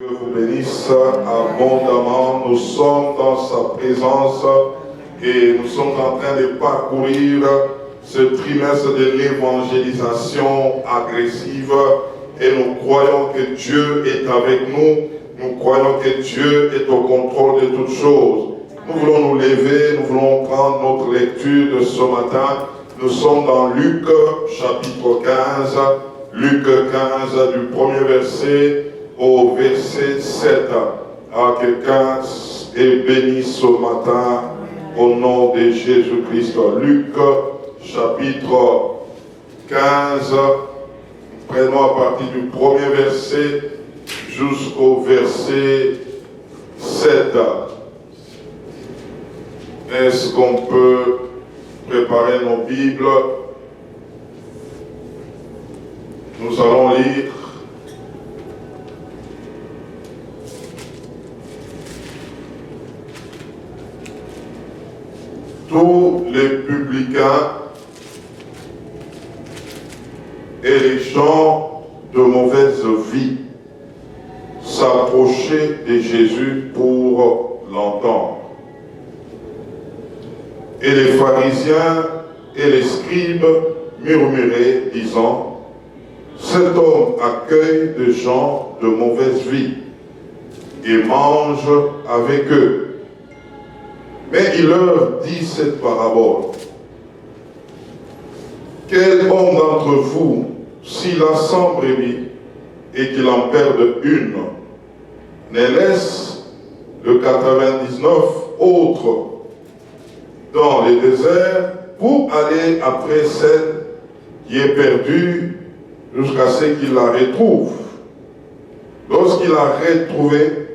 Dieu vous bénisse abondamment. Nous sommes dans sa présence et nous sommes en train de parcourir ce trimestre de l'évangélisation agressive et nous croyons que Dieu est avec nous. Nous croyons que Dieu est au contrôle de toutes choses. Nous voulons nous lever, nous voulons prendre notre lecture de ce matin. Nous sommes dans Luc chapitre 15, Luc 15 du premier verset au verset 7. Quelqu'un est béni ce matin au nom de Jésus-Christ. Luc chapitre 15, prenons à partir du premier verset jusqu'au verset 7. Est-ce qu'on peut préparer nos Bibles? Nous allons lire tous les publicains et les gens de mauvaise vie s'approchaient de Jésus pour l'entendre. Et les pharisiens et les scribes murmuraient, disant, « Cet homme accueille des gens de mauvaise vie et mange avec eux. » Mais il leur dit cette parabole. « Quel homme d'entre vous, s'il a 100 brebis et qu'il en perde une, ne laisse le 99 autres dans les déserts pour aller après celle qui est perdue jusqu'à ce qu'il la retrouve. Lorsqu'il l'a retrouvée,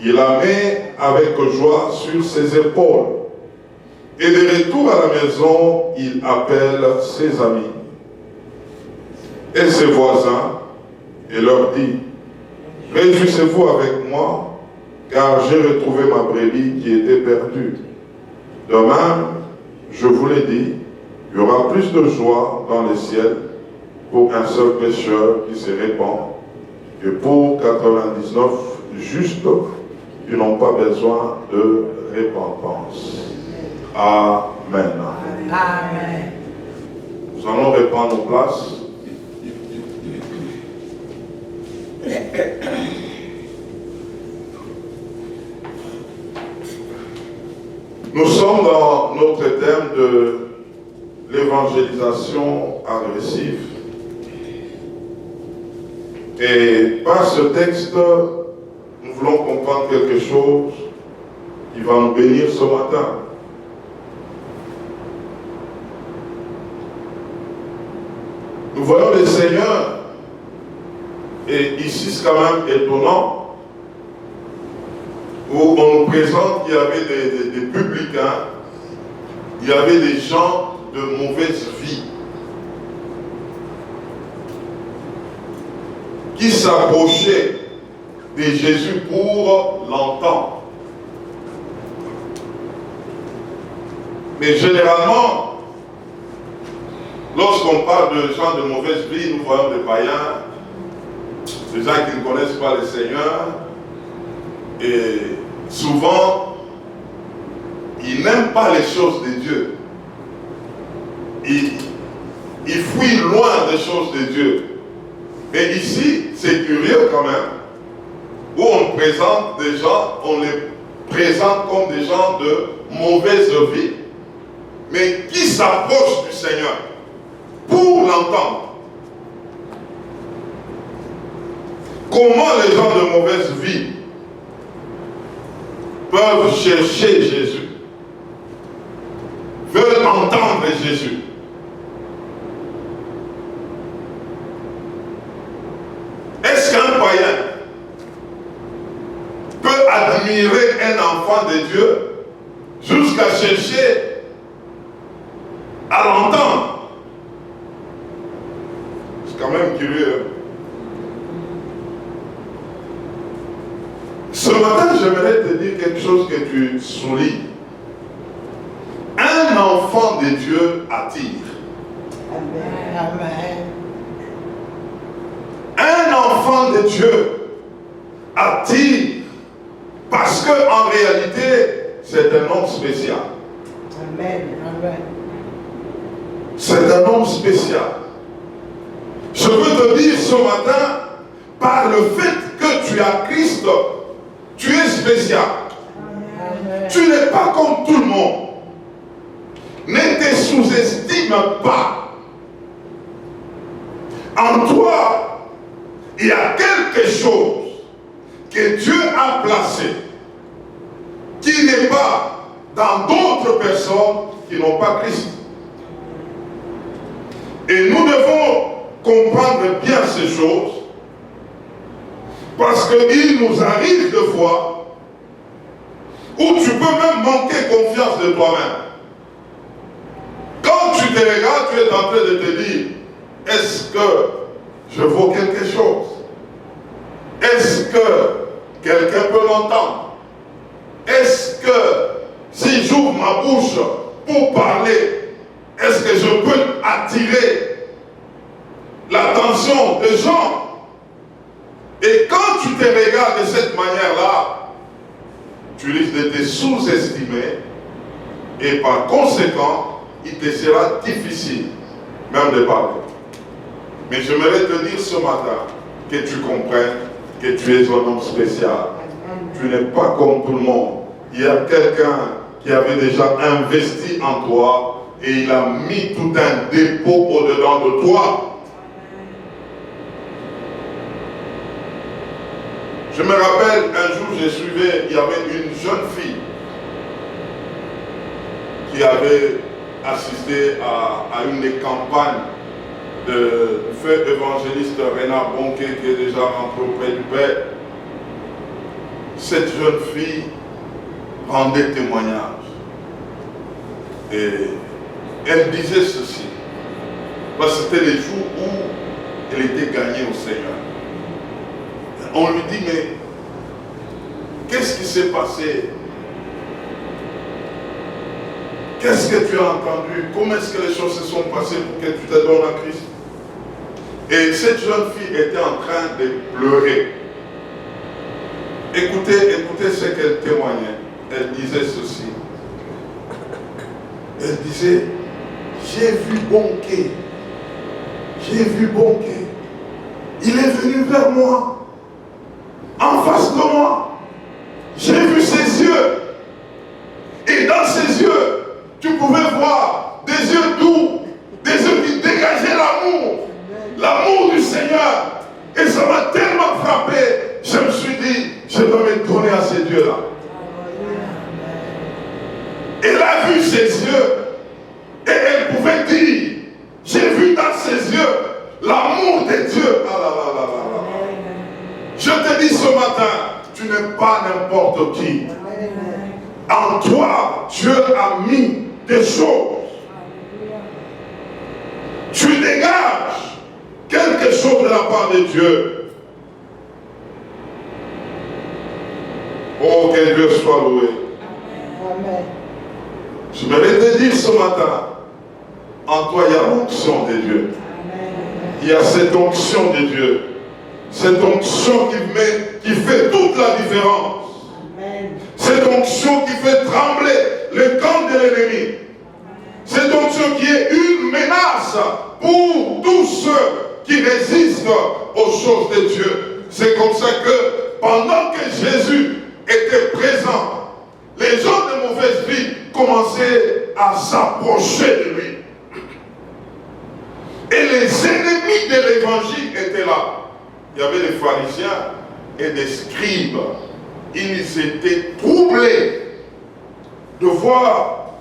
il la met avec joie sur ses épaules. Et de retour à la maison, il appelle ses amis et ses voisins et leur dit, « Réjouissez-vous avec moi, car j'ai retrouvé ma brebis qui était perdue. De même, je vous l'ai dit, il y aura plus de joie dans le ciel pour un seul pécheur qui se répand que pour 99 justes qui n'ont pas besoin de repentance. » Amen. Amen. Nous allons reprendre nos places. Nous sommes dans notre thème de l'évangélisation agressive. Et par ce texte, nous voulons comprendre quelque chose qui va nous bénir ce matin. Nous voyons le Seigneur, et ici c'est quand même étonnant, où on nous présente qu'il y avait des publicains, il y avait des gens de mauvaise vie qui s'approchaient de Jésus pour l'entendre. Mais généralement, lorsqu'on parle de gens de mauvaise vie, nous voyons des païens, des gens qui ne connaissent pas le Seigneur, et souvent, ils n'aiment pas les choses de Dieu. Ils fuient loin des choses de Dieu. Mais ici, c'est curieux quand même, où on présente des gens, on les présente comme des gens de mauvaise vie, mais qui s'approchent du Seigneur pour l'entendre. Comment les gens de mauvaise vie peuvent chercher Jésus, veulent entendre Jésus? Est-ce qu'un païen peut admirer un enfant de Dieu jusqu'à chercher à l'entendre? C'est quand même curieux. Ce matin, j'aimerais te dire quelque chose que tu soulignes. Un enfant de Dieu attire. Amen. Un enfants de Dieu attire parce qu'en réalité, c'est un homme spécial. Amen. Amen. C'est un homme spécial. Je veux te dire ce matin, par le fait que tu as Christ, tu es spécial. Amen. Tu n'es pas comme tout le monde. Ne te sous-estime pas. En toi, il y a quelque chose que Dieu a placé qui n'est pas dans d'autres personnes qui n'ont pas Christ. Et nous devons comprendre bien ces choses parce qu'il nous arrive de fois où tu peux même manquer confiance de toi-même. Quand tu te regardes, tu es en train de te dire, est-ce que je vaux quelque chose? Est-ce que quelqu'un peut l'entendre? Est-ce que si j'ouvre ma bouche pour parler, est-ce que je peux attirer l'attention des gens? Et quand tu te regardes de cette manière-là, tu risques de te sous-estimer et par conséquent, il te sera difficile même de parler. Mais j'aimerais te dire ce matin que tu comprennes que tu es un homme spécial. Tu n'es pas comme tout le monde. Il y a quelqu'un qui avait déjà investi en toi et il a mis tout un dépôt au-dedans de toi. Je me rappelle, un jour, j'ai suivi, il y avait une jeune fille qui avait assisté à une des campagnes de feu évangéliste Renard Bonquet qui est déjà rentré auprès du Père. Cette jeune fille rendait témoignage. Et elle disait ceci. Parce que c'était les jours où elle était gagnée au Seigneur. On lui dit, mais qu'est-ce qui s'est passé? Qu'est-ce que tu as entendu? Comment est-ce que les choses se sont passées pour que tu te donnes à Christ? Et cette jeune fille était en train de pleurer. Écoutez ce qu'elle témoignait. Elle disait ceci. Elle disait, j'ai vu Bonquet. J'ai vu Bonquet. Il est venu vers moi. En face de moi. J'ai vu ses yeux. Et dans ses yeux, tu pouvais voir des yeux doux, des yeux qui dégageaient l'amour, l'amour du Seigneur. Et ça m'a tellement frappé, je me suis dit, je dois me donner à ces dieux-là. Elle a vu ses yeux et elle pouvait dire, j'ai vu dans ses yeux l'amour de Dieu. Ah là là là là là. Je te dis ce matin, tu n'es pas n'importe qui. En toi, Dieu a mis des choses. Tu dégages quelque chose de la part de Dieu. Oh, que Dieu soit loué. Amen. Je voudrais te dire ce matin, en toi, il y a l'onction de Dieu. Il y a cette onction de Dieu. Cette onction qui fait toute la différence. Cette onction qui fait trembler le camp de l'ennemi. Cette onction qui est une menace pour tous ceux qui résistent aux choses de Dieu. C'est comme ça que pendant que Jésus était présent, les gens de mauvaise vie commençaient à s'approcher de lui. Et les ennemis de l'évangile étaient là. Il y avait des pharisiens et des scribes. Ils étaient troublés de voir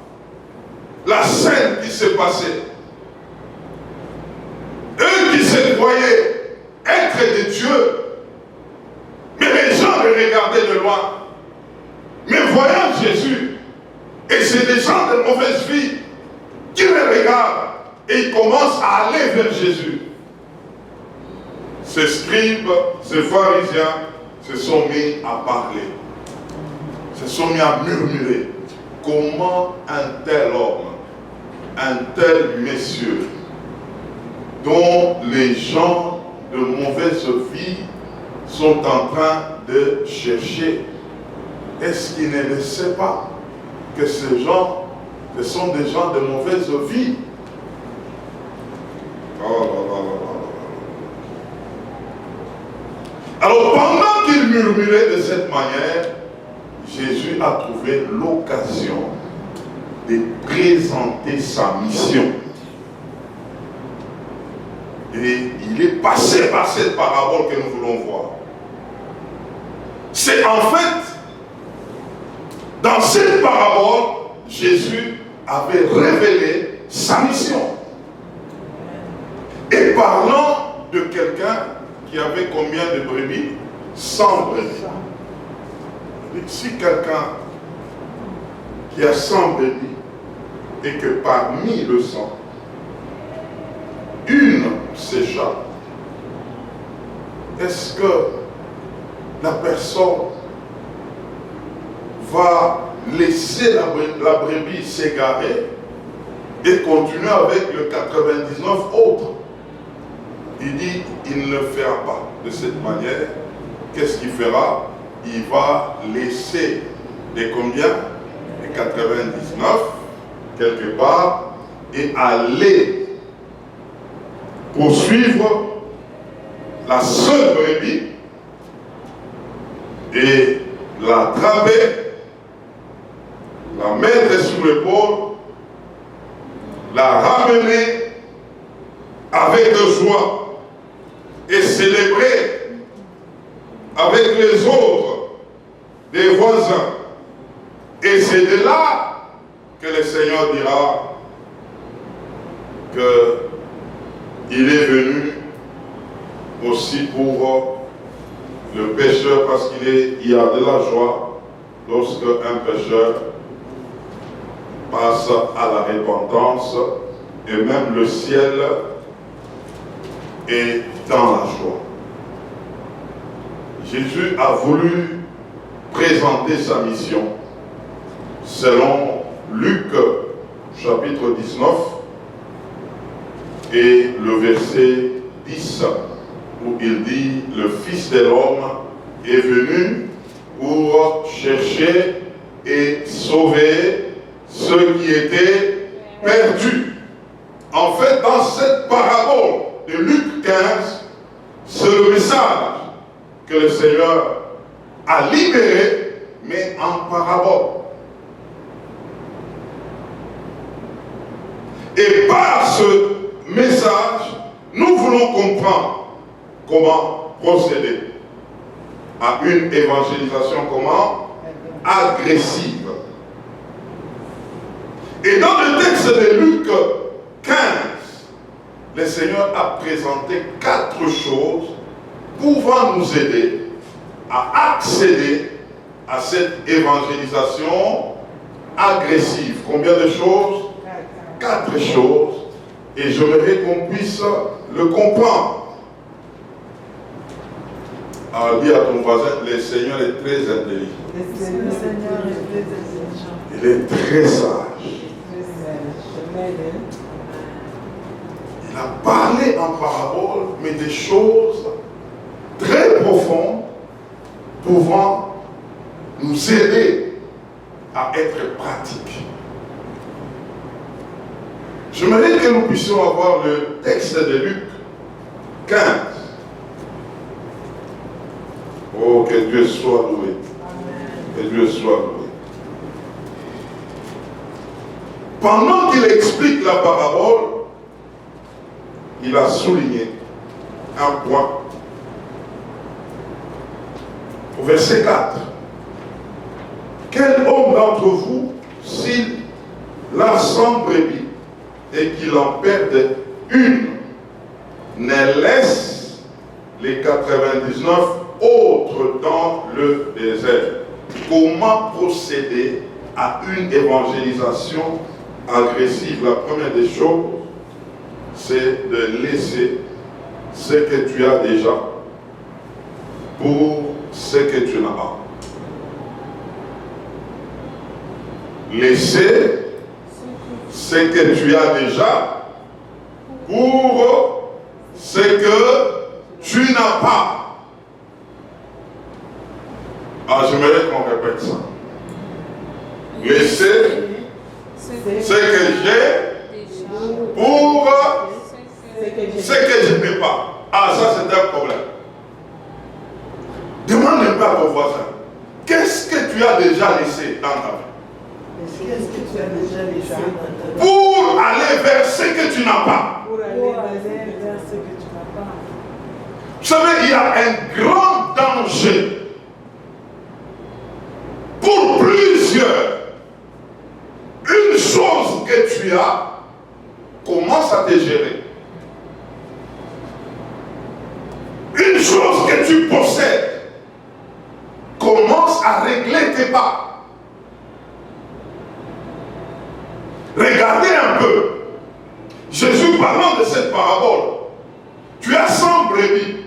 la scène qui se passait. Eux qui se croyaient être des dieux, mais les gens les regardaient de loin. Mais voyant Jésus, et c'est des gens de mauvaise vie qui les regardent et ils commencent à aller vers Jésus. Ces scribes, ces pharisiens se sont mis à parler, se sont mis à murmurer. Comment un tel homme, un tel monsieur, dont les gens de mauvaise vie sont en train de chercher. Est-ce qu'ils ne savent pas que ces gens, ce sont des gens de mauvaise vie? Oh là là là là. Alors pendant qu'il murmurait de cette manière, Jésus a trouvé l'occasion de présenter sa mission. Et il est passé par cette parabole que nous voulons voir. C'est en fait, dans cette parabole, Jésus avait révélé sa mission. Et parlant de quelqu'un qui avait combien de brebis? 100 brebis. Si quelqu'un qui a 100 brebis et que parmi le 100, une s'échappe, est-ce que la personne va laisser la brebis s'égarer et continuer avec le 99 autres? Il dit, il ne le fera pas de cette manière. Qu'est-ce qu'il fera? Il va laisser les combien? Les 99 quelque part et aller poursuivre la seule brebis et l'attraper, la mettre sur l'épaule, la ramener avec joie et célébrer avec les autres, des voisins. Et c'est de là que le Seigneur dira qu'il est venu aussi pour le pécheur, parce qu'il y a de la joie lorsque un pécheur passe à la repentance, et même le ciel est dans la joie. Jésus a voulu présenter sa mission selon Luc chapitre 19 et le verset 10 où il dit: le Fils de l'homme est venu pour chercher et sauver ceux qui étaient perdus. En fait, dans cette parabole de Luc 15, c'est le message que le Seigneur a libéré, mais en parabole. Et par ce message, nous voulons comprendre comment procéder à une évangélisation, comment? Agressive. Et dans le texte de Luc 15, le Seigneur a présenté 4 choses pouvant nous aider à accéder à cette évangélisation agressive. Combien de choses? 4 choses. Et j'aimerais qu'on puisse le comprendre. Alors dis à ton voisin, le Seigneur est très intelligent. Le Seigneur est très intelligent. Il est très sage. Il a parlé en parabole, mais des choses très profondes pouvant nous aider à être pratiques. J'aimerais que nous puissions avoir le texte de Luc 15. Oh, que Dieu soit loué. Que Dieu soit loué. Pendant qu'il explique la parabole, il a souligné un point. Au verset 4. Quel homme d'entre vous, s'il a 100 brebis et qu'il en perde une, ne laisse les 99 autres dans le désert? Comment procéder à une évangélisation agressive? La première des choses, c'est de laisser ce que tu as déjà pour ce que tu n'as pas. Laisser ce que tu as déjà pour ce que tu n'as pas. Ah, j'aimerais qu'on répète ça. Laissez ce que j'ai pour ce que je n'ai pas. Ah, ça c'est un problème. Demande un peu à ton voisin. Qu'est-ce que tu as déjà laissé dans ta vie? Qu'est-ce que tu as déjà laissé dans ta vie? Pour aller vers ce que tu n'as pas. Pour aller vers ce que tu n'as pas. Vous savez, il y a un grand danger pour plusieurs. Une chose que tu as commence à te gérer. Une chose que tu possèdes commence à régler tes pas. Regardez un peu. Jésus parlant de cette parabole. Tu as 100 brebis.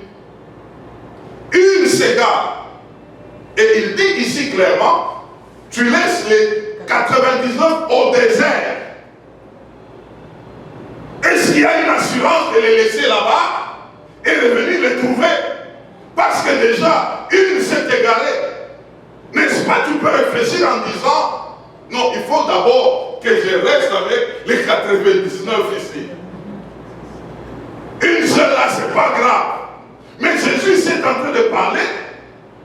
Une s'égare. Et il dit ici clairement, tu laisses les 99 au désert. Est-ce qu'il y a une assurance de les laisser là-bas et revenir les trouver? Parce que déjà, une s'est égarée. N'est-ce pas? Tu peux réfléchir en disant, non, il faut d'abord que je reste avec les 99 ici. Une seule là, c'est pas grave. Mais Jésus est en train de parler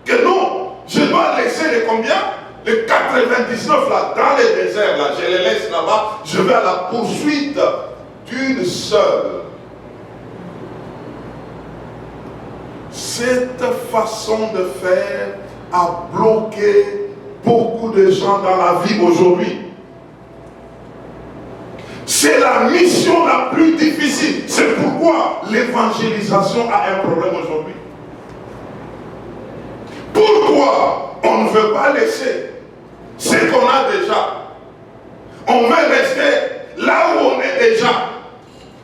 que non, je dois laisser les combien? Les 99 là, dans les déserts là, je les laisse là-bas, je vais à la poursuite d'une seule. Cette façon de faire a bloqué beaucoup de gens dans la vie aujourd'hui. C'est la mission la plus difficile. C'est pourquoi l'évangélisation a un problème aujourd'hui. Pourquoi on ne veut pas laisser ce qu'on a déjà? On veut rester là où on est déjà.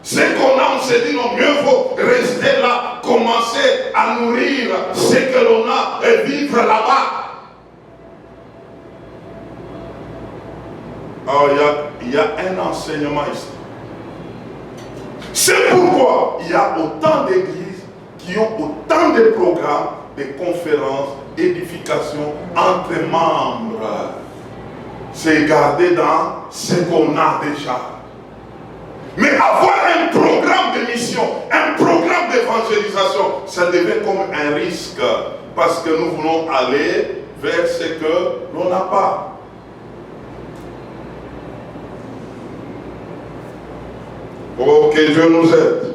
Ce qu'on a, on s'est dit non, mieux vaut rester là, commencer à nourrir ce que l'on a et vivre là-bas. Alors il y a un enseignement ici. C'est pourquoi il y a autant d'églises qui ont autant de programmes, de conférences, d'édification entre membres. C'est garder dans ce qu'on a déjà. Mais avoir un programme de mission, un programme d'évangélisation, ça devient comme un risque. Parce que nous voulons aller vers ce que l'on n'a pas. Oh, que Dieu nous aide.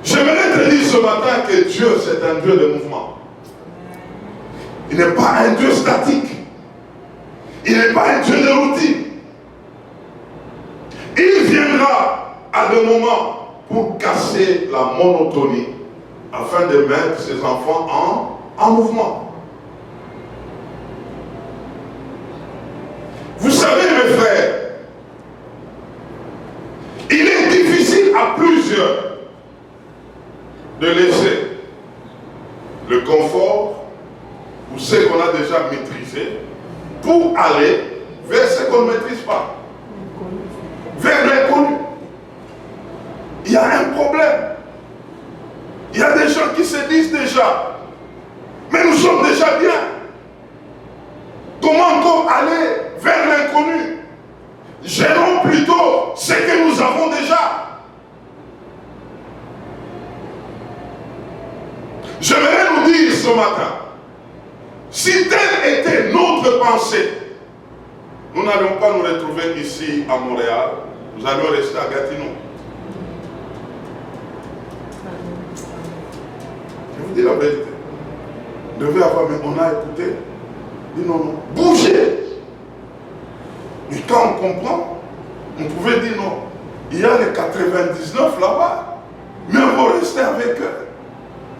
J'aimerais te dire ce matin que Dieu, c'est un Dieu de mouvement. Il n'est pas un Dieu statique. Il n'est pas un Dieu de routine. Il viendra à des moments pour casser la monotonie afin de mettre ses enfants en mouvement. Vous savez, mes frères, il est difficile à plusieurs de laisser le confort ou ce qu'on a déjà maîtrisé pour aller vers ce qu'on ne maîtrise pas. Vers l'inconnu. Il y a un problème. Il y a des gens qui se disent déjà, mais nous sommes déjà bien. Comment encore aller vers l'inconnu? Gérons plutôt ce que nous avons déjà. J'aimerais nous dire ce matin, si telle était notre pensée, nous n'allions pas nous retrouver ici à Montréal, nous allions rester à Gatineau. Je vous dis la vérité. Vous devez avoir, mais on a écouté. Dit non, non, bougez. Et quand on comprend, on pouvait dire non. Il y a les 99 là-bas, mais on va rester avec eux.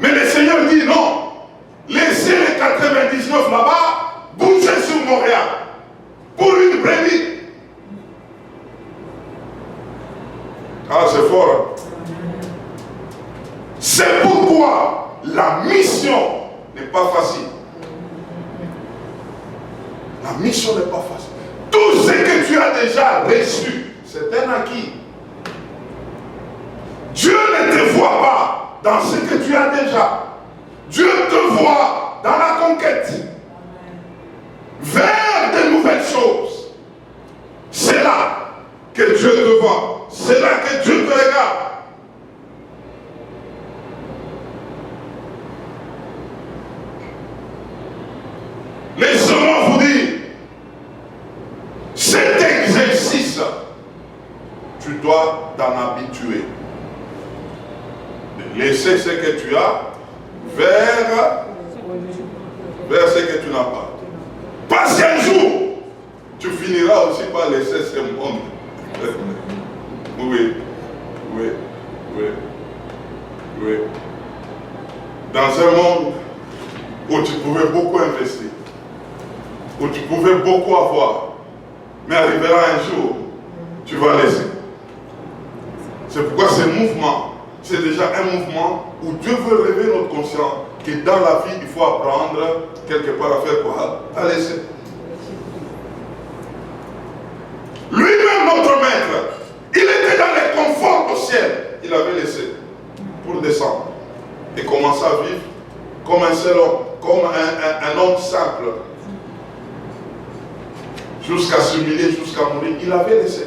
Mais le Seigneur dit non. Laissez les 99 là-bas, bougez sur Montréal. Pour une brebis. Ah, c'est fort. Hein? C'est pourquoi la mission n'est pas facile. La mission n'est pas facile. Tout ce que tu as déjà reçu, c'est un acquis. Dieu ne te voit pas dans ce que tu as déjà. Dieu te voit dans la tu as vers ce que tu n'as pas. Parce qu'un jour, tu finiras aussi par laisser ce monde. Oui. Dans un monde où tu pouvais beaucoup investir, où tu pouvais beaucoup avoir, mais arrivera un jour, tu vas laisser. C'est pourquoi ce mouvement, c'est déjà un mouvement où Dieu veut réveiller notre conscience que dans la vie, il faut apprendre quelque part à faire quoi? À laisser. Lui-même, notre maître, il était dans les conforts au ciel. Il avait laissé pour descendre et commencer à vivre comme un seul homme, comme un homme simple. Jusqu'à s'humilier, jusqu'à mourir, il avait laissé.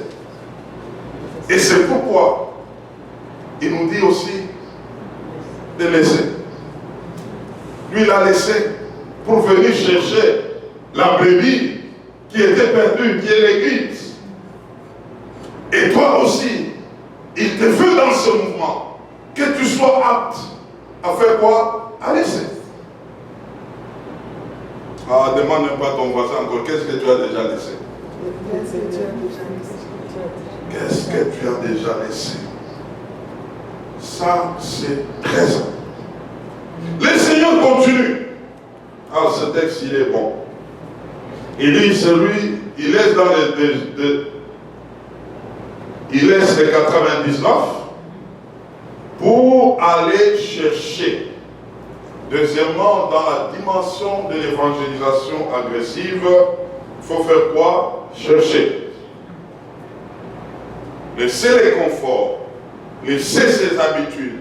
Et c'est pourquoi il nous dit aussi de laisser. Lui, il a laissé pour venir chercher la brebis qui était perdue, qui est l'église. Et toi aussi, il te veut dans ce mouvement que tu sois apte à faire quoi? À laisser. Ah, demande même pas ton voisin encore, qu'est-ce que tu as déjà laissé? Qu'est-ce que tu as déjà laissé? Ça, c'est présent. Le Seigneur continue. Alors, ce texte, il est bon. Il dit, celui, il laisse dans il laisse les 99 pour aller chercher. Deuxièmement, dans la dimension de l'évangélisation agressive, il faut faire quoi? Chercher. Laisser les conforts, laisser ses habitudes,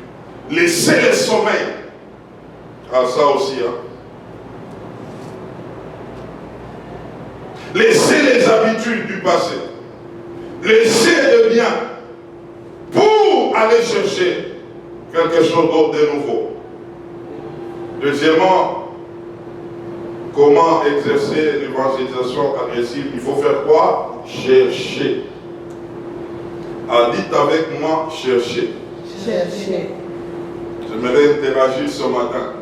laisser les sommeils. Ah, ça aussi, hein. Laisser les habitudes du passé. Laisser le bien pour aller chercher quelque chose d'autre de nouveau. Deuxièmement, comment exercer l'évangélisation agressive? Il faut faire quoi? Chercher. Ah, dites avec moi, chercher. Chercher. J'aimerais interagir ce matin.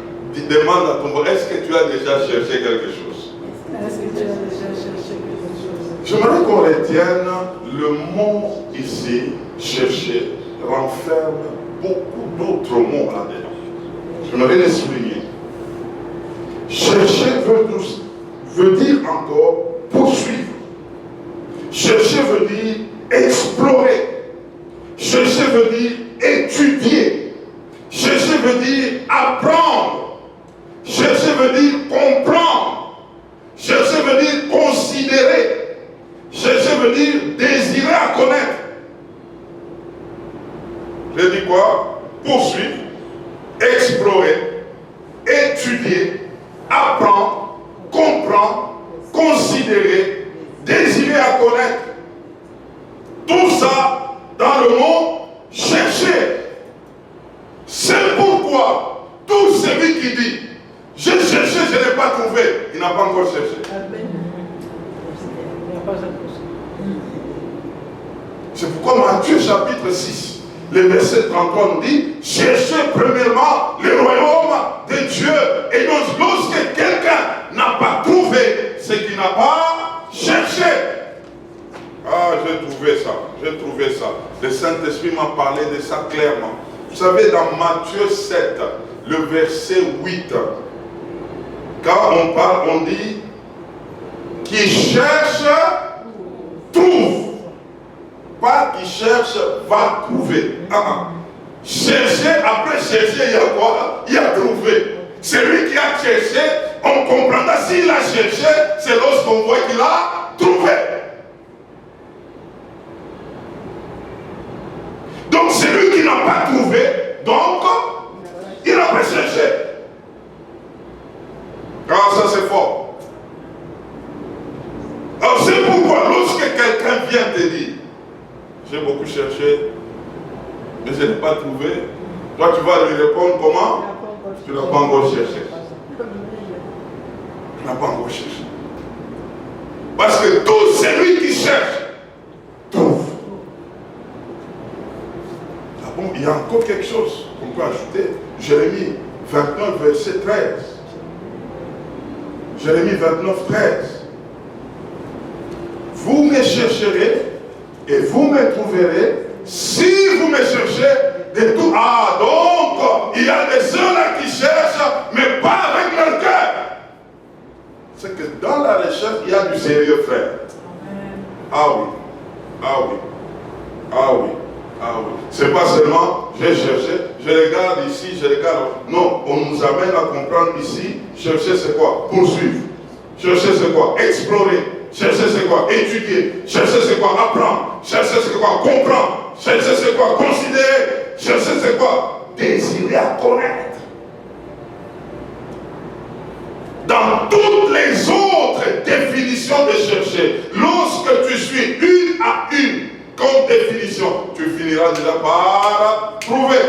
Demande à ton voisin, est-ce que tu as déjà cherché quelque chose? Est-ce que tu as déjà cherché quelque chose? J'aimerais qu'on retienne le mot ici, chercher, renferme beaucoup d'autres mots là-dedans. J'aimerais les souligner. Chercher veut dire encore poursuivre. Chercher veut dire explorer. Chercher veut dire étudier. Chercher veut dire apprendre. Chercher veut dire comprendre. Chercher veut dire considérer. Chercher veut dire désirer à connaître. Je dis quoi? Poursuivre, explorer, étudier, apprendre, comprendre, considérer, désirer à connaître. Tout ça dans le mot chercher. C'est pourquoi tout celui qui dit j'ai cherché, je n'ai pas trouvé, il n'a pas encore cherché. C'est pourquoi Matthieu chapitre 6, le verset 33 nous dit cherchez premièrement le royaume de Dieu. Et donc lorsque quelqu'un n'a pas trouvé ce qu'il n'a pas cherché. Ah, j'ai trouvé ça. Le Saint-Esprit m'a parlé de ça clairement. Vous savez, dans Matthieu 7, le verset 8, quand on parle, on dit qui cherche, trouve. Pas qui cherche, va trouver. Chercher, après chercher, il y a quoi? Il y a trouvé. Celui qui a cherché, on comprendra s'il a cherché, c'est lorsqu'on voit qu'il a trouvé. Donc celui qui n'a pas trouvé, donc il n'a pas cherché. Ah, ça c'est fort. Alors c'est pourquoi lorsque quelqu'un vient te dire j'ai beaucoup cherché, mais je n'ai pas trouvé, toi tu vas lui répondre comment? Tu n'as pas encore cherché. Tu n'as pas encore cherché. Parce que tout celui qui cherche trouve. Ah bon, il y a encore quelque chose qu'on peut ajouter. Jérémie 29, verset 13. Jérémie 29, 13. Vous me chercherez et vous me trouverez si vous me cherchez de tout. Ah, donc, il y a des gens là qui cherchent, mais pas avec leur cœur. C'est que dans la recherche, il y a du sérieux, frère. Ah oui, ah oui, ah oui, ah oui. C'est pas seulement, j'ai cherché, je regarde ici, je regarde. Non, on nous amène à comprendre ici, chercher c'est quoi? Poursuivre. Chercher c'est quoi? Explorer. Chercher c'est quoi? Étudier. Chercher c'est quoi? Apprendre. Chercher c'est quoi? Comprendre. Chercher c'est quoi? Considérer. Chercher c'est quoi? Désirer à connaître. Dans toutes les autres définitions de chercher, lorsque tu suis une à une comme définition, tu finiras déjà par trouver.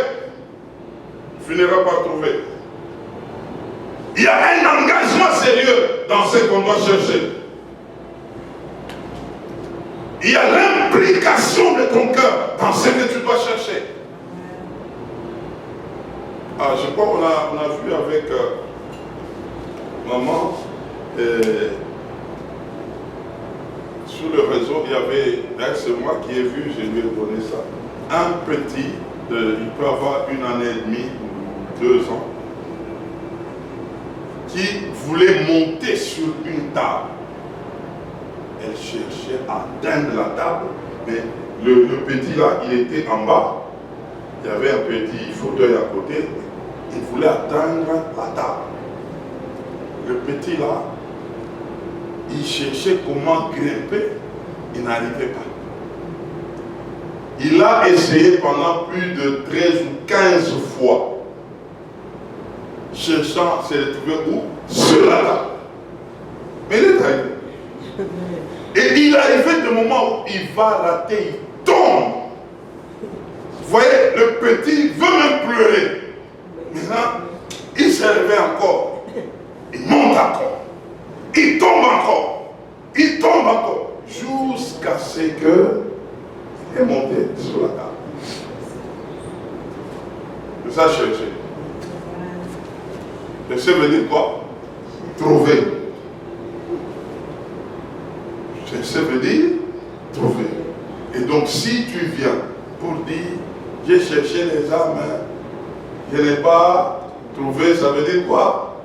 Tu finiras par trouver. Il y a un engagement sérieux dans ce qu'on doit chercher. Il y a l'implication de ton cœur dans ce que tu dois chercher. Ah, je crois qu'on a vu avec maman, sur le réseau, il y avait, c'est moi qui ai vu, je lui ai donné ça, un petit, il peut avoir 1 année et demie ou 2 ans, qui voulait monter sur une table. Elle cherchait à atteindre la table, mais le petit là, il était en bas. Il y avait un petit fauteuil à côté. Il voulait atteindre la table. Le petit là, il cherchait comment grimper. Il n'arrivait pas. Il a essayé pendant plus de 13 ou 15 fois. Cherchant, s'est retrouvé où? Sur la table. Mais il est arrivé. Et il arrivait des moments où il va rater, il tombe. Vous voyez, le petit veut même pleurer. Maintenant, il se réveille encore. Il monte encore. Il tombe encore. Il tombe encore. Jusqu'à ce qu'il est monté sur la table. C'est ça chercher. Chercher veut dire quoi? Trouver. Chercher veut dire trouver. Et donc si tu viens pour dire j'ai cherché les âmes, je n'ai pas trouvé, ça veut dire quoi?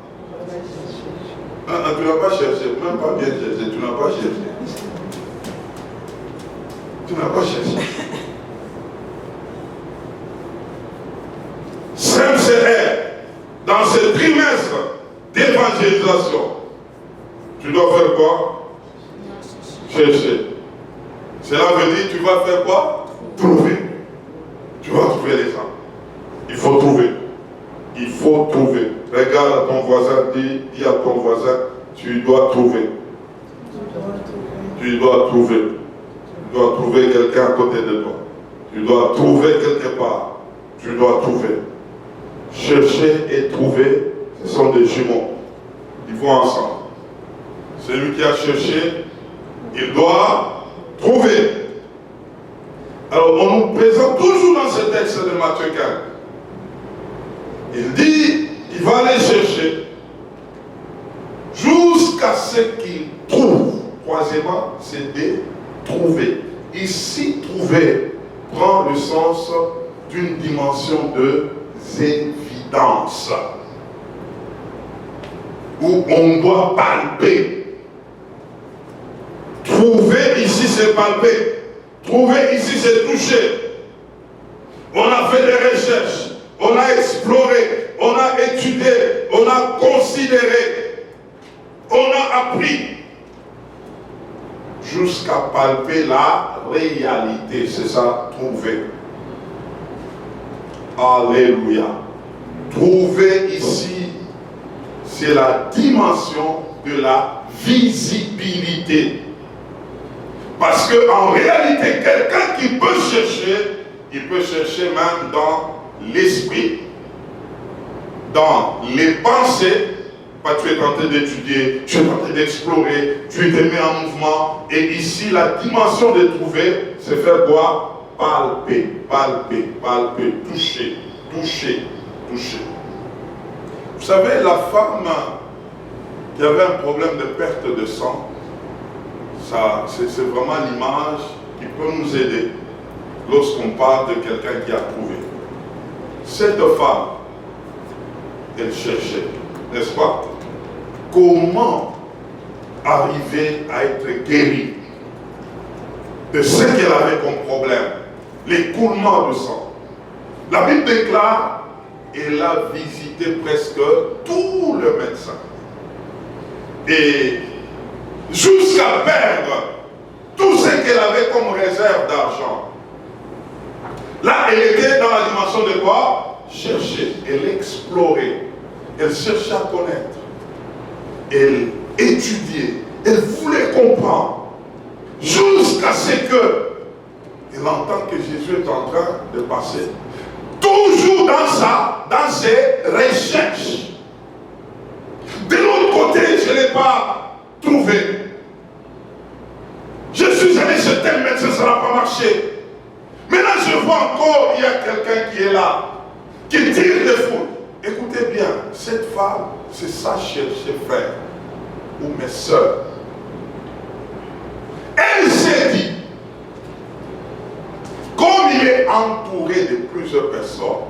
Tu n'as pas cherché, même pas bien cherché, tu n'as pas cherché. Tu n'as pas cherché. Sincère, dans ce trimestre d'évangélisation, tu dois faire quoi? Chercher. Cela veut dire tu vas faire quoi? Trouver. Tu vas trouver les âmes. Il faut trouver. Il faut trouver. Regarde à ton voisin, dis à ton voisin, tu dois trouver. Tu dois trouver. Tu dois trouver quelqu'un à côté de toi. Tu dois trouver quelque part. Tu dois trouver. Chercher et trouver, ce sont des jumeaux. Ils vont ensemble. Celui qui a cherché, il doit trouver. Alors, on nous présente toujours dans ce texte de Matthieu 4. Il dit, il va aller chercher jusqu'à ce qu'il trouve. Troisièmement, c'est de trouver. Ici, trouver prend le sens d'une dimension de évidence. Où on doit palper. Trouver ici, c'est palper. Trouver ici, c'est toucher. On a fait des recherches. On a exploré, on a étudié, on a considéré, on a appris jusqu'à palper la réalité. C'est ça, trouver. Alléluia. Trouver ici, c'est la dimension de la visibilité. Parce qu'en réalité, quelqu'un qui peut chercher, il peut chercher même dans l'esprit, dans les pensées. Pas tu es en train d'étudier, tu es en train d'explorer, tu te mets en mouvement. Et ici, la dimension de trouver, c'est faire quoi? Palper, palper, palper, toucher, toucher, toucher. Vous savez, la femme qui avait un problème de perte de sang, c'est vraiment l'image qui peut nous aider lorsqu'on parle de quelqu'un qui a trouvé. Cette femme, elle cherchait, n'est-ce pas? Comment arriver à être guérie de ce qu'elle avait comme problème, l'écoulement de sang. La Bible déclare, elle a visité presque tous les médecins. Et jusqu'à perdre tout ce qu'elle avait comme réserve d'argent. Là, elle était dans la dimension de quoi? Chercher. Elle explorait. Elle cherchait à connaître. Elle étudiait. Elle voulait comprendre. Jusqu'à ce que elle entend que Jésus est en train de passer. Toujours dans ses recherches. De l'autre côté, je ne l'ai pas trouvé. Je suis allé chez tel médecin, ça n'a pas marché. Maintenant, je vois encore, il y a quelqu'un qui est là, qui tire des foules. Écoutez bien, cette femme, c'est ça chercher, frère, ou mes soeurs. Elle s'est dit, comme il est entouré de plusieurs personnes,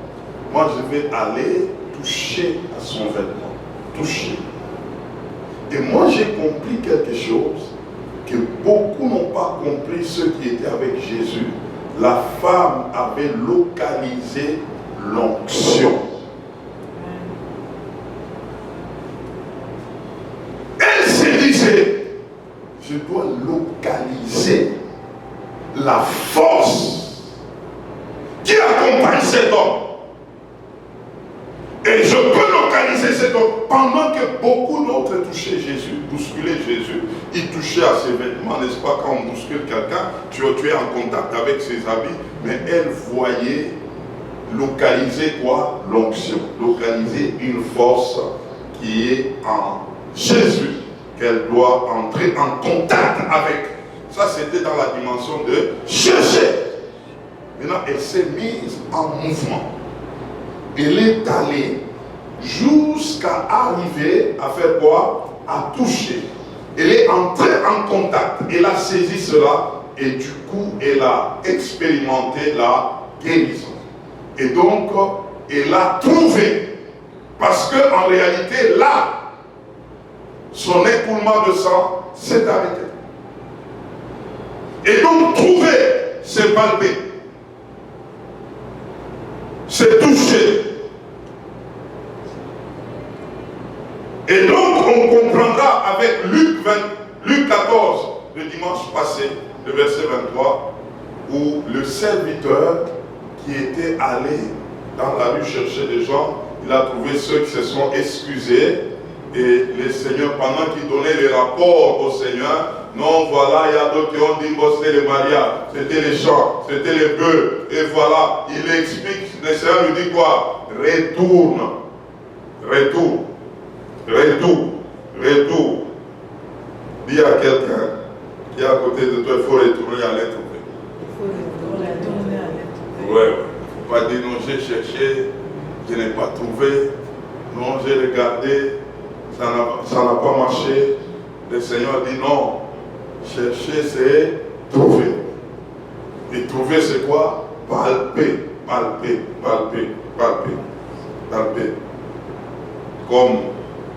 moi je vais aller toucher à son vêtement. Toucher. Et moi j'ai compris quelque chose que beaucoup n'ont pas compris, ceux qui étaient avec Jésus. La femme avait localisé l'onction. Elle se disait, je dois localiser la force qui accompagne cet homme. Et je peux localiser cet homme. Pendant que beaucoup d'autres touchaient Jésus, bousculaient Jésus, ils touchaient à ses vêtements, n'est-ce pas? Quand on bouscule quelqu'un, tu es en contact avec ses habits, mais elle voyait localiser quoi? L'onction. Localiser une force qui est en Jésus, qu'elle doit entrer en contact avec. Ça, c'était dans la dimension de chercher. Maintenant, elle s'est mise en mouvement. Elle est allée jusqu'à arriver à faire quoi? À toucher. Elle est entrée en contact. Elle a saisi cela et du coup, elle a expérimenté la guérison. Et donc, elle a trouvé. Parce qu'en réalité, là, son écoulement de sang s'est arrêté. Et donc, trouver, c'est palper. C'est toucher. Et donc, on comprendra avec Luc 14, le dimanche passé, le verset 23, où le serviteur qui était allé dans la rue chercher des gens, il a trouvé ceux qui se sont excusés. Et les seigneurs, pendant qu'ils donnaient les rapports au Seigneur, non, voilà, il y a d'autres qui ont dit que c'était les mariages, c'était les chants, c'était les bœufs. Et voilà, il explique, le Seigneur lui dit quoi? Retourne. Retourne. Retourne. Retourne. Dis à quelqu'un qui est à côté de toi, il faut retourner à l'être trouver. Il faut retourner à l'être trouvé. Ouais. Il ne faut pas dire non, j'ai cherché, je n'ai pas trouvé. Non, j'ai regardé, ça n'a pas marché. Le Seigneur dit non. Chercher, c'est trouver. Et trouver, c'est quoi? Palper, palper, palper, palper, palper. Comme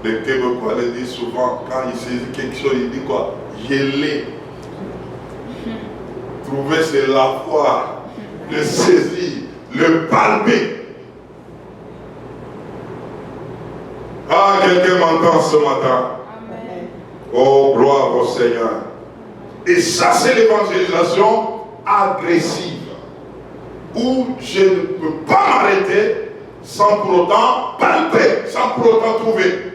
les Québécois le disent souvent, quand ils saisissent quelque chose, ils disent quoi? Geler. Trouver, c'est l'avoir, le saisir, le palper. Ah, quelqu'un m'entend ce matin? Amen. Oh, gloire au Seigneur. Et ça, c'est l'évangélisation agressive. Où je ne peux pas m'arrêter sans pour autant palper, sans pour autant trouver.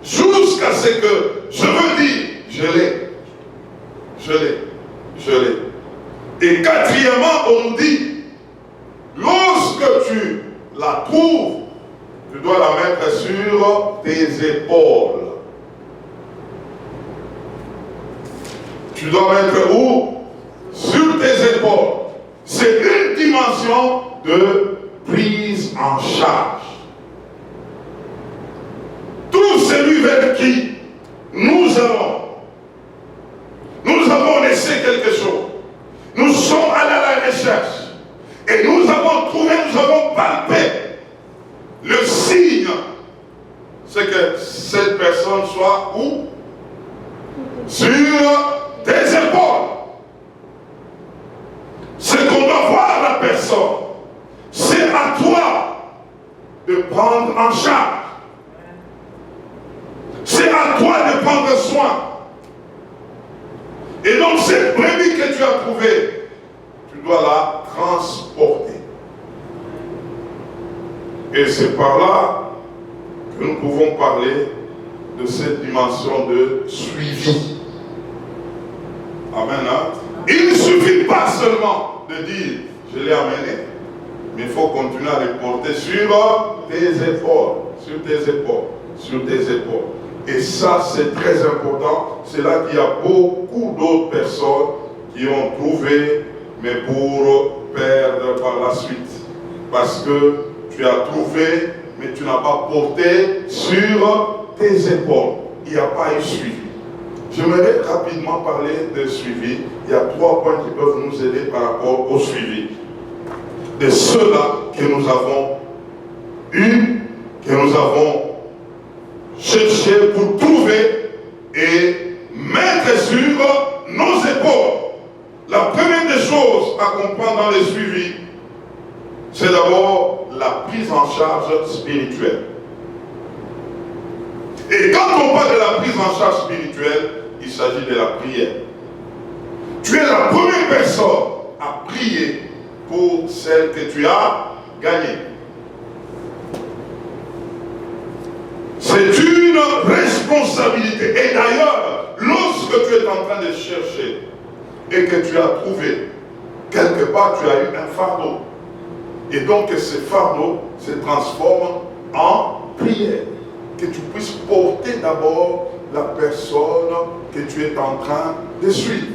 Jusqu'à ce que je veux dire, je l'ai. Je l'ai. Je l'ai. Et quatrièmement, on nous dit, lorsque tu la trouves, tu dois la mettre sur tes épaules. Tu dois mettre où? Sur tes épaules. C'est une dimension de prise en charge. vers qui nous avons laissé quelque chose. Nous sommes allés à la recherche. Et nous avons trouvé, nous avons palpé le signe. C'est que cette personne soit où? Sur tes épaules. C'est qu'on doit voir la personne. C'est à toi de prendre en charge. C'est à toi de prendre soin. Et donc cette brebis que tu as trouvée, tu dois la transporter. Et c'est par là que nous pouvons parler de cette dimension de suivi. Amen. Hein? Il ne suffit pas seulement de dire, je l'ai amené, mais il faut continuer à le porter sur tes épaules, sur tes épaules, sur tes épaules. Et ça, c'est très important. C'est là qu'il y a beaucoup d'autres personnes qui ont trouvé, mais pour perdre par la suite. Parce que tu as trouvé, mais tu n'as pas porté sur tes épaules. Il n'y a pas eu suivi. J'aimerais rapidement parler de suivi. Il y a 3 points qui peuvent nous aider par rapport au suivi. De ceux-là que nous avons eu, que nous avons cherché pour trouver et mettre sur nos épaules. La première des choses à comprendre dans le suivi, c'est d'abord la prise en charge spirituelle. Et quand on parle de la prise en charge spirituelle, il s'agit de la prière. Tu es la première personne à prier pour celle que tu as gagnée. C'est une responsabilité. Et d'ailleurs, lorsque tu es en train de chercher et que tu as trouvé, quelque part tu as eu un fardeau. Et donc ce fardeau se transforme en prière. Que tu puisses porter d'abord la personne que tu es en train de suivre.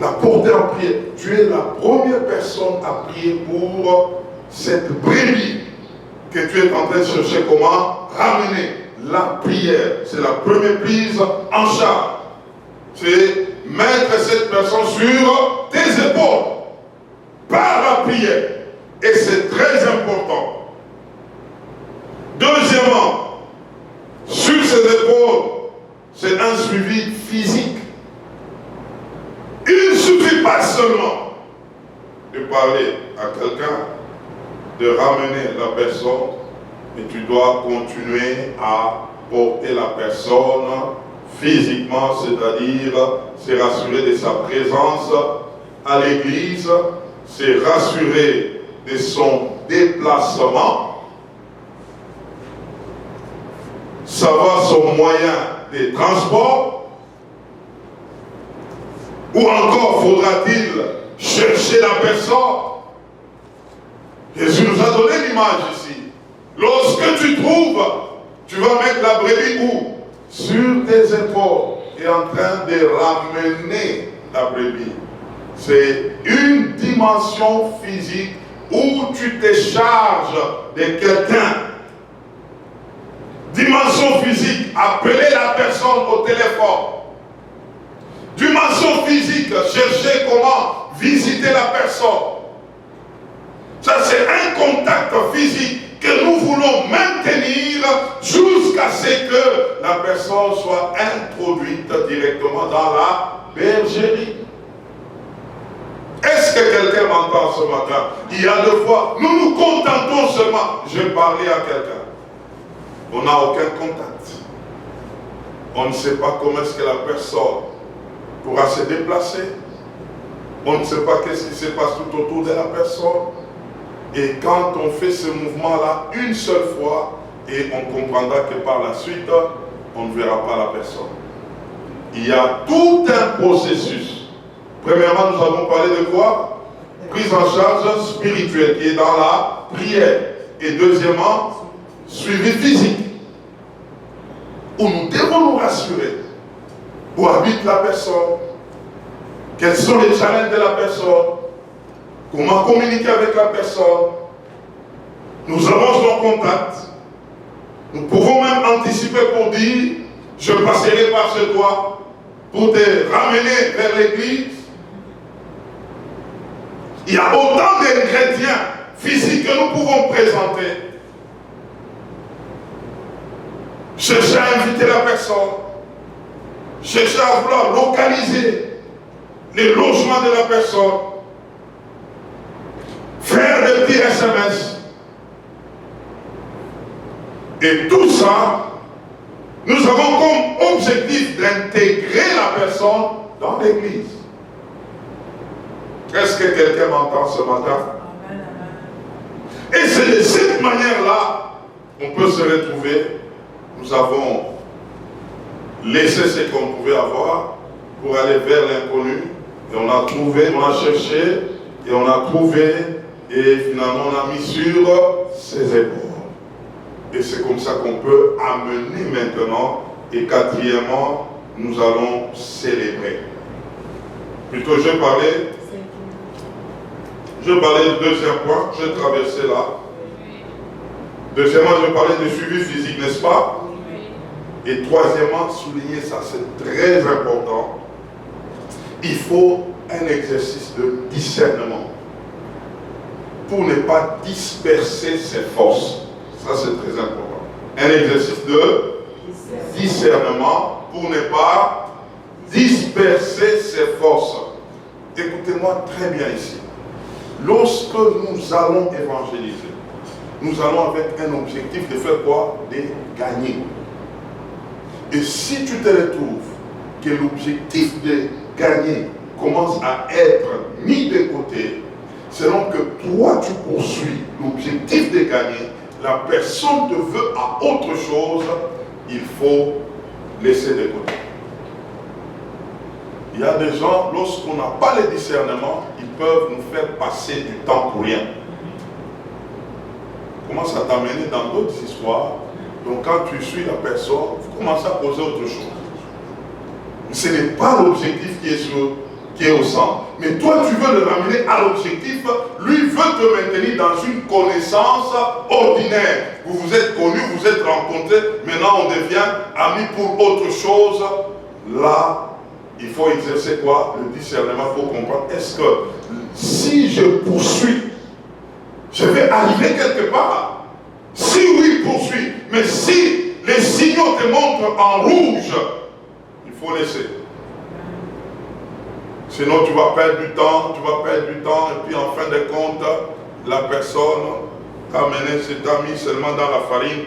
La porter en prière. Tu es la première personne à prier pour cette brebis que tu es en train de chercher comment ramener. La prière, c'est la première prise en charge. C'est mettre cette personne sur tes épaules par la prière. Et c'est très important. Deuxièmement, sur ses épaules, c'est un suivi physique. Il ne suffit pas seulement de parler à quelqu'un, de ramener la personne, mais tu dois continuer à porter la personne physiquement, c'est-à-dire se rassurer de sa présence à l'église, se rassurer de son déplacement, savoir son moyen de transport, ou encore faudra-t-il chercher la personne. Jésus nous a donné l'image ici. Lorsque tu trouves, tu vas mettre la brebis où? Sur tes épaules et en train de ramener la brebis. C'est une dimension physique où tu te charges de quelqu'un. Dimension physique, appeler la personne au téléphone. Dimension physique, chercher comment visiter la personne. Ça, c'est un contact physique que nous voulons maintenir jusqu'à ce que la personne soit introduite directement dans la bergerie. Est-ce que quelqu'un m'entend ce matin? Il y a 2 fois, nous nous contentons seulement. Je parlais à quelqu'un. On n'a aucun contact. On ne sait pas comment est-ce que la personne pourra se déplacer. On ne sait pas qu'est-ce qui se passe tout autour de la personne. Et quand on fait ce mouvement-là une seule fois, et on comprendra que par la suite, on ne verra pas la personne. Il y a tout un processus. Premièrement, nous avons parlé de quoi? Prise en charge spirituelle, qui est dans la prière. Et deuxièmement, suivi physique, où nous devons nous rassurer où habite la personne, quels sont les challenges de la personne, comment communiquer avec la personne. Nous avons son contact. Nous pouvons même anticiper pour dire Je passerai par ce toit pour te ramener vers l'église. Il y a autant d'ingrédients physiques que nous pouvons présenter. Chercher à inviter la personne. Chercher à vouloir localiser les logements de la personne. Faire des petits SMS. Et tout ça, nous avons comme objectif d'intégrer la personne dans l'église. Est-ce que quelqu'un m'entend ce matin? Et c'est de cette manière-là qu'on peut se retrouver. Nous avons laissé ce qu'on pouvait avoir pour aller vers l'inconnu. Et on a trouvé, on a cherché, et on a trouvé, et finalement on a mis sur ses épaules. Et c'est comme ça qu'on peut amener maintenant. Et quatrièmement, nous allons célébrer. Plutôt, je parlais du deuxième point, je traversais là. Deuxièmement, je parlais de suivi physique, n'est-ce pas? Et troisièmement, souligner ça, c'est très important. Il faut un exercice de discernement pour ne pas disperser ses forces. Ça, c'est très important. Un exercice de discernement pour ne pas disperser ses forces. Écoutez-moi très bien ici. Lorsque nous allons évangéliser, nous allons avec un objectif de faire quoi? De gagner. Et si tu te retrouves que l'objectif de gagner commence à être mis de côté, selon que toi tu poursuis l'objectif de gagner, la personne te veut à autre chose, il faut laisser de côté. Il y a des gens, lorsqu'on n'a pas le discernement, ils peuvent nous faire passer du temps pour rien. Comment ça t'amène dans d'autres histoires? Donc quand tu suis la personne, vous commencez à poser autre chose. Ce n'est pas l'objectif qui est au centre. Mais toi, tu veux le ramener à l'objectif. Lui veut te maintenir dans une connaissance ordinaire. Vous vous êtes connus, vous êtes rencontrés. Maintenant, on devient amis pour autre chose. Là, il faut exercer quoi? Le discernement pour comprendre. Est-ce que si je poursuis, je vais arriver quelque part? Si oui, poursuis. Mais si les signaux te montrent en rouge, il faut laisser. Sinon, tu vas perdre du temps, et puis en fin de compte, la personne t'a amené cet ami seulement dans la farine,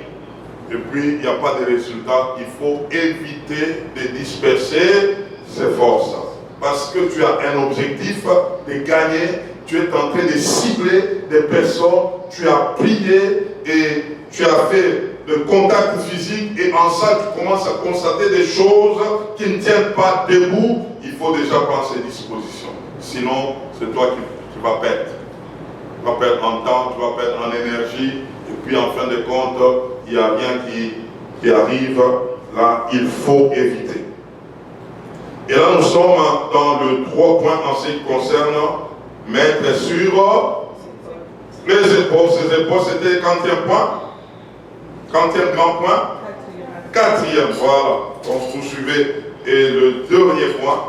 et puis il n'y a pas de résultat. Il faut éviter de disperser ses forces. Parce que tu as un objectif de gagner, tu es en train de cibler des personnes, tu as prié et tu as fait de contact physique, et en ça tu commences à constater des choses qui ne tiennent pas debout. Il faut déjà prendre ses dispositions. Sinon, c'est toi qui vas perdre. Tu vas perdre en temps, tu vas perdre en énergie, et puis en fin de compte, il n'y a rien qui arrive. Là, il faut éviter. Et là, nous sommes dans le 3 points en ce qui concerne mettre sur les épaules. Ces épaules, c'était quatrième point. Quatrième grand point. Quatrième, voilà. Donc, vous suivez. Et le dernier point,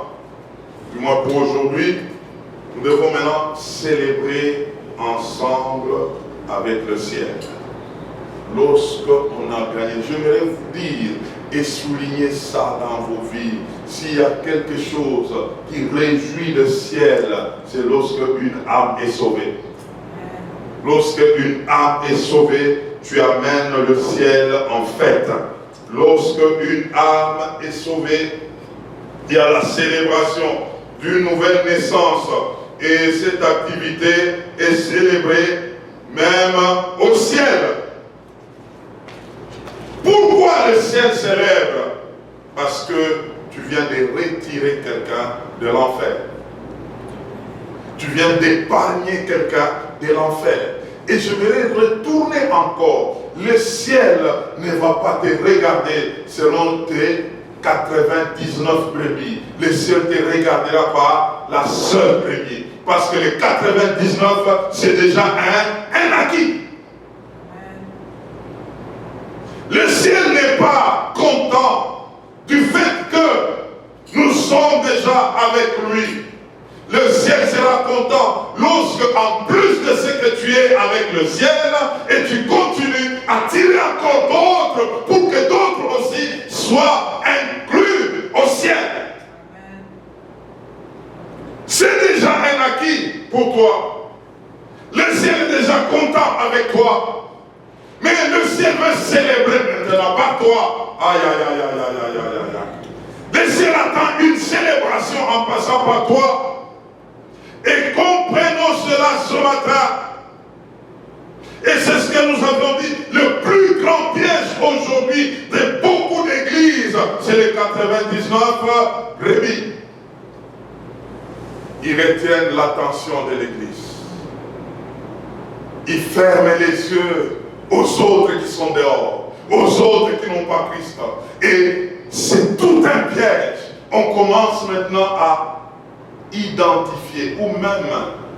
du moins pour aujourd'hui, nous devons maintenant célébrer ensemble avec le ciel. Lorsqu'on a gagné, j'aimerais vous dire et souligner ça dans vos vies. S'il y a quelque chose qui réjouit le ciel, c'est lorsque une âme est sauvée. Lorsque une âme est sauvée, tu amènes le ciel en fête. Lorsque une âme est sauvée, il y a la célébration d'une nouvelle naissance. Et cette activité est célébrée même au ciel. Pourquoi le ciel célèbre? Parce que tu viens de retirer quelqu'un de l'enfer. Tu viens d'épargner quelqu'un de l'enfer. Et je vais retourner encore. Le ciel ne va pas te regarder selon tes 99 brebis. Le ciel te regardera par la seule brebis. Parce que les 99, c'est déjà un acquis. Le ciel n'est pas content avec lui. Le ciel sera content lorsque, en plus de ce que tu es avec le ciel, et tu continues à tirer encore d'autres pour que d'autres aussi soient inclus au ciel. C'est déjà un acquis pour toi. Le ciel est déjà content avec toi. Mais le ciel veut célébrer maintenant, pas toi. Aïe, aïe, aïe, aïe, aïe, aïe, aïe, aïe. Le ciel attend une célébration en passant par toi. Et comprenons cela ce matin. Et c'est ce que nous avons dit. Le plus grand piège aujourd'hui de beaucoup d'églises, c'est les 99 brebis. Ils retiennent l'attention de l'église. Ils ferment les yeux aux autres qui sont dehors, aux autres qui n'ont pas Christ. Et c'est tout un piège. On commence maintenant à identifier ou même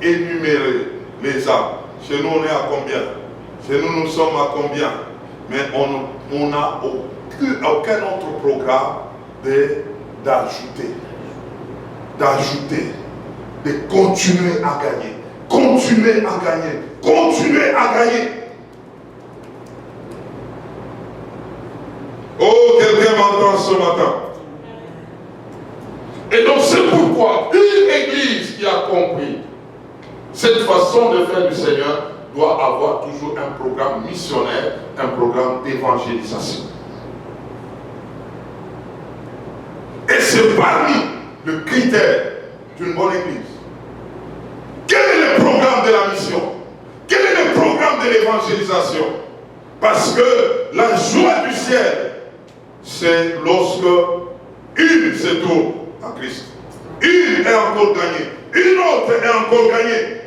énumérer les âmes. Chez nous, on est à combien? Chez nous, nous sommes à combien? Mais on n'a aucun autre programme d'ajouter, de continuer à gagner, continuer à gagner, continuer à gagner. Oh, quelqu'un m'entend ce matin? Et donc c'est pourquoi une église qui a compris cette façon de faire du Seigneur doit avoir toujours un programme missionnaire, un programme d'évangélisation. Et c'est parmi le critère d'une bonne église. Quel est le programme de la mission? Quel est le programme de l'évangélisation? Parce que la joie du ciel, c'est lorsque une se tourne à Christ. Une est encore gagnée. Une autre est encore gagnée.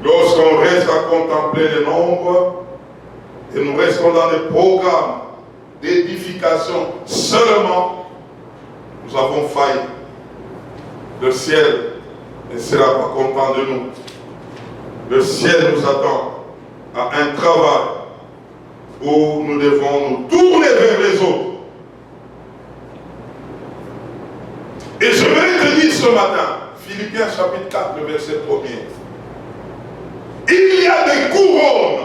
Lorsqu'on reste à contempler les nombres et nous restons dans des programmes d'édification seulement, nous avons failli. Le ciel ne sera pas content de nous. Le ciel nous attend à un travail où nous devons nous tourner vers les autres. Et je vais te dire ce matin, Philippiens chapitre 4, le verset 1er. Il y a des couronnes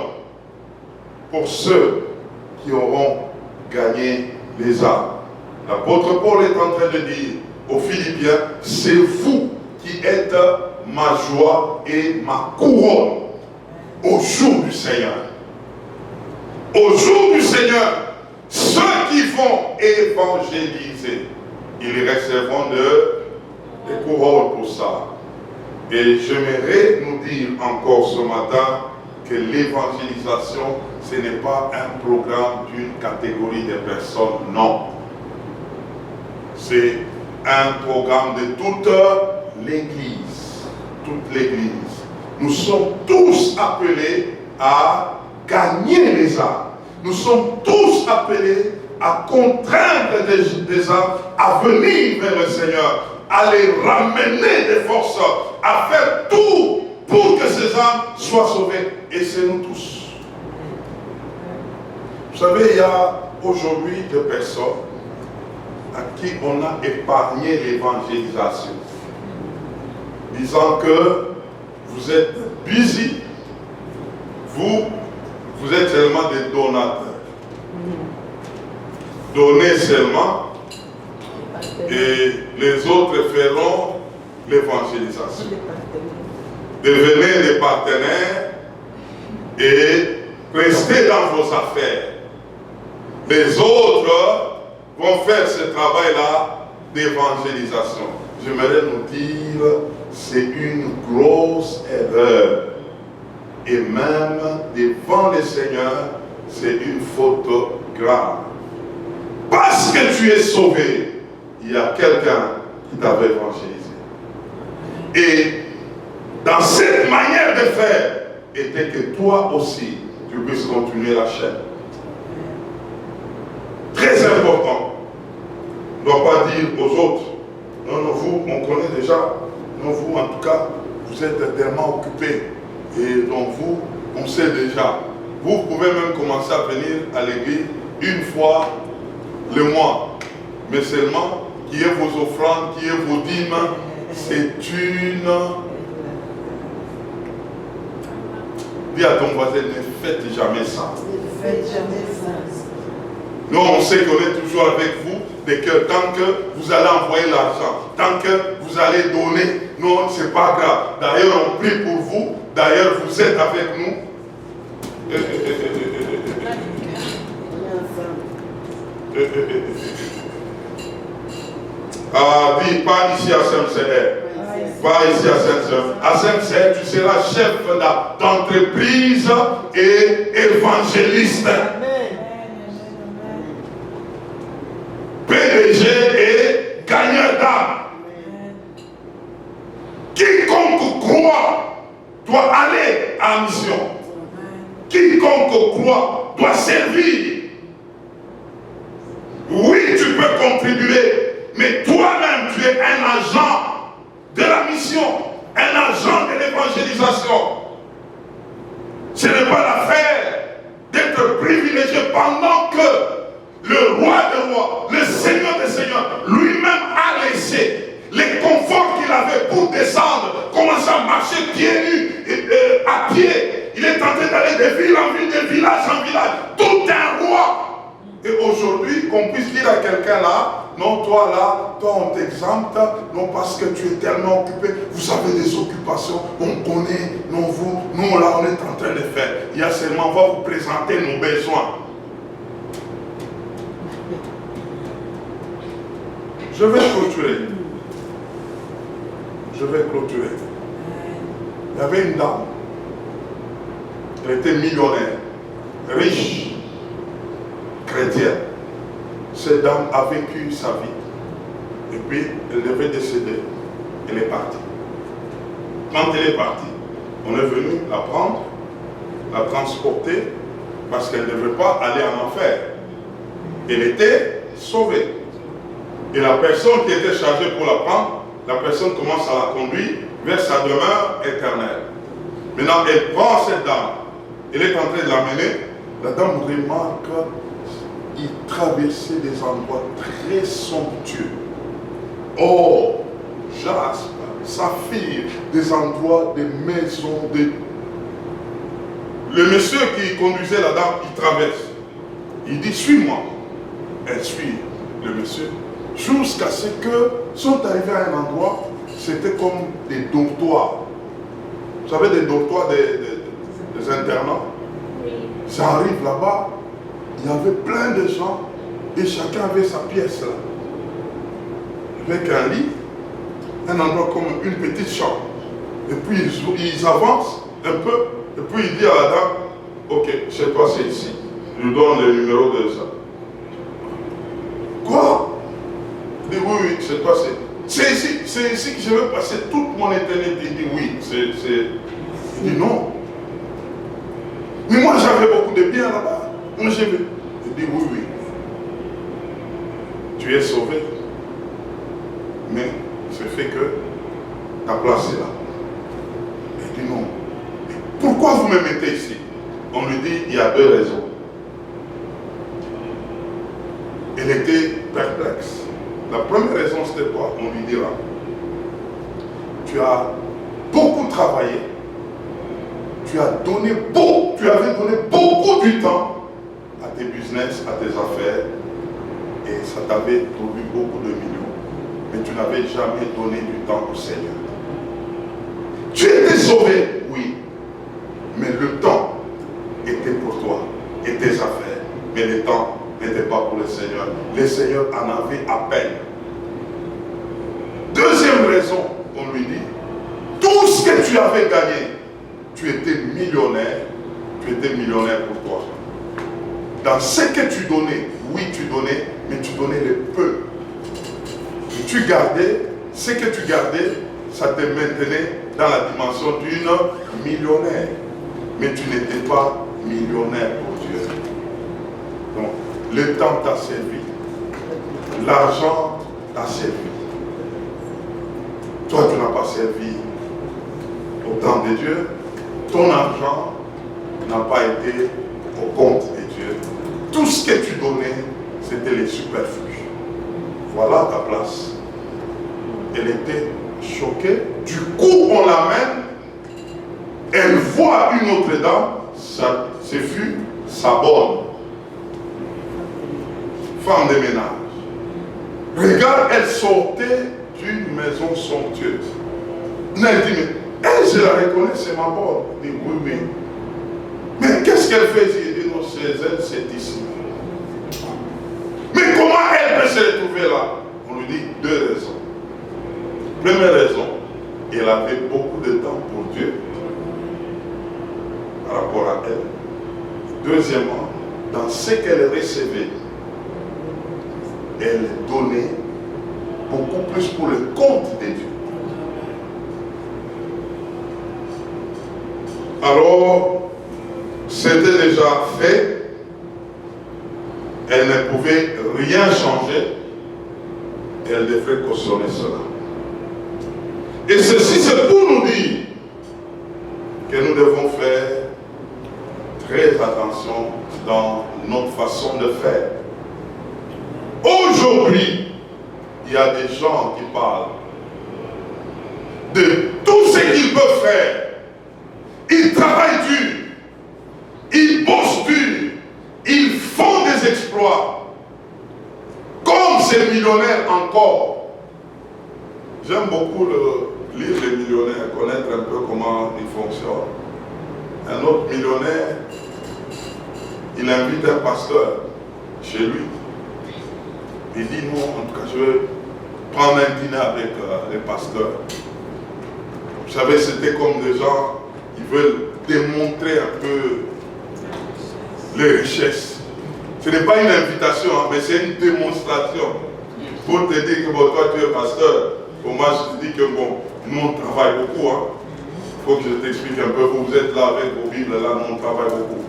pour ceux qui auront gagné les âmes. L'apôtre Paul est en train de dire aux Philippiens, c'est vous qui êtes ma joie et ma couronne au jour du Seigneur. Au jour du Seigneur, ceux qui vont évangéliser, ils recevront des couronnes pour ça. Et j'aimerais nous dire encore ce matin que l'évangélisation, ce n'est pas un programme d'une catégorie de personnes, non. C'est un programme de toute l'Église. Toute l'Église. Nous sommes tous appelés à gagner les âmes. Nous sommes tous appelés à contraindre des âmes à venir vers le Seigneur, à les ramener de force, à faire tout pour que ces âmes soient sauvées. Et c'est nous tous. Vous savez, il y a aujourd'hui des personnes à qui on a épargné l'évangélisation, disant que vous êtes busy, vous êtes seulement des donateurs. Donnez seulement et les autres feront l'évangélisation. Devenez des partenaires et restez dans vos affaires. Les autres vont faire ce travail-là d'évangélisation. J'aimerais nous dire, c'est une grosse erreur. Et même devant le Seigneur, c'est une faute grave. Parce que tu es sauvé, il y a quelqu'un qui t'avait évangélisé. Et dans cette manière de faire, était que toi aussi, tu puisses continuer la chaîne. Très important. On ne doit pas dire aux autres, non, non, vous, on connaît déjà, non, vous, en tout cas, vous êtes tellement occupés. Et donc vous, on sait déjà. Vous pouvez même commencer à venir à l'église une fois le mois. mais seulement qui est vos offrandes, qui est vos dîmes, c'est une... Dis à ton voisin, ne faites jamais ça. Ne faites jamais ça. Nous, on sait qu'on est toujours avec vous, mais que tant que vous allez envoyer l'argent, tant que vous allez donner, non, c'est pas grave. D'ailleurs, on prie pour vous. D'ailleurs, vous êtes avec nous. Ah, dis, pas ici à Saint-Césaire. Pas ici à Saint-Césaire. À Saint-Césaire, tu seras chef d'entreprise et évangéliste. PDG et gagneur d'âme. Quiconque croit doit aller en mission. Quiconque croit doit servir. Oui, tu peux contribuer, mais toi-même, tu es un agent de la mission, un agent de l'évangélisation. Ce n'est pas l'affaire d'être privilégié pendant que le roi des rois, le Seigneur des seigneurs, lui-même a laissé les conforts qu'il avait pour descendre, commencer à marcher pieds nus, à pied. Il est en train d'aller de ville en ville, de village en village. Tout un roi. Et aujourd'hui, qu'on puisse dire à quelqu'un là, non, toi là, toi on t'exempte, non parce que tu es tellement occupé, vous avez des occupations, on connaît, non vous, nous là on est en train de faire. Il y a seulement, on va vous présenter nos besoins. Je vais clôturer. Je vais clôturer. Il y avait une dame, elle était millionnaire, riche, chrétienne. Cette dame a vécu sa vie. Et puis, elle devait décéder. Elle est partie. Quand elle est partie, on est venu la prendre, la transporter, parce qu'elle ne devait pas aller en enfer. Elle était sauvée. Et la personne qui était chargée pour la prendre, la personne commence à la conduire vers sa demeure éternelle. Maintenant, elle prend cette dame. Elle est en train de l'amener. La dame remarque qu'il traversait des endroits très somptueux. Or, Jasper, sa fille, des endroits, des maisons, Le monsieur qui conduisait la dame, il traverse. Il dit, suis-moi. Elle suit le monsieur. Jusqu'à ce que sont arrivés à un endroit, c'était comme des dortoirs. Vous savez, des dortoirs des internats. Ça arrive là-bas, il y avait plein de gens et chacun avait sa pièce là. Avec un lit, un endroit comme une petite chambre. Et puis ils avancent un peu, et puis il dit à la dame, ok, chez toi c'est ici. Il lui donne le numéro de ça. Quoi? Il dit oui, c'est toi, c'est ici que je vais passer toute mon éternité. Il dit oui, il dit non. Mais moi j'avais beaucoup de biens là-bas. Moi j'ai vu. Il dit oui, oui. Tu es sauvé. Mais c'est fait que ta place est là. Il dit non. Pourquoi vous me mettez ici? On lui dit il y a deux raisons. Elle était perplexe. La première raison c'était quoi? On lui dira, tu as beaucoup travaillé, tu avais donné beaucoup du temps à tes business, à tes affaires, et ça t'avait produit beaucoup de millions, mais tu n'avais jamais donné du temps au Seigneur. Tu étais sauvé, oui, mais le temps était pour toi et tes affaires, mais le temps n'était pas pour le Seigneur. Le Seigneur en avait à peine. Deuxième raison, on lui dit, tout ce que tu avais gagné, tu étais millionnaire pour toi. Dans ce que tu donnais, oui tu donnais, mais tu donnais le peu. Et tu gardais, ce que tu gardais, ça te maintenait dans la dimension d'une millionnaire. Mais tu n'étais pas millionnaire pour Dieu. Donc, le temps t'a servi. L'argent t'a servi. Toi, tu n'as pas servi au temps de Dieu. Ton argent n'a pas été au compte de Dieu. Tout ce que tu donnais, c'était les superflus. voilà ta place. Elle était choquée. Du coup, on l'amène. Elle voit une autre dame. Ce fut sa bonne femme de ménage. Regarde, elle sortait d'une maison somptueuse. Elle dit, mais elle, je la reconnais, c'est ma bonne. Elle dit, oui, oui. Mais qu'est-ce qu'elle fait? Il dit, non, c'est elle, c'est ici. Mais comment elle peut se retrouver là? On lui dit deux raisons. Première raison, elle avait beaucoup de temps pour Dieu par rapport à elle. Deuxièmement, dans ce qu'elle recevait, elle donnait beaucoup plus pour le compte de Dieu. Alors, c'était déjà fait. Elle ne pouvait rien changer. Et elle devrait cautionner cela. Et ceci, c'est pour nous dire que nous devons faire très attention dans notre façon de faire. Aujourd'hui, il y a des gens qui parlent de tout ce qu'ils peuvent faire. Ils travaillent dur, ils bossent dur, ils font des exploits. Comme ces millionnaires encore. J'aime beaucoup lire les millionnaires, connaître un peu comment ils fonctionnent. Un autre millionnaire, il invite un pasteur chez lui. Il dit, non, en tout cas, je vais prendre un dîner avec les pasteurs. Vous savez, c'était comme des gens, ils veulent démontrer un peu les richesses. Ce n'est pas une invitation, hein, mais c'est une démonstration. Pour te dire que bon, toi, tu es pasteur. Pour moi, je te dis que bon, nous, on travaille beaucoup. Il faut que je t'explique un peu. Vous êtes là avec vos Bibles, là, nous, on travaille beaucoup.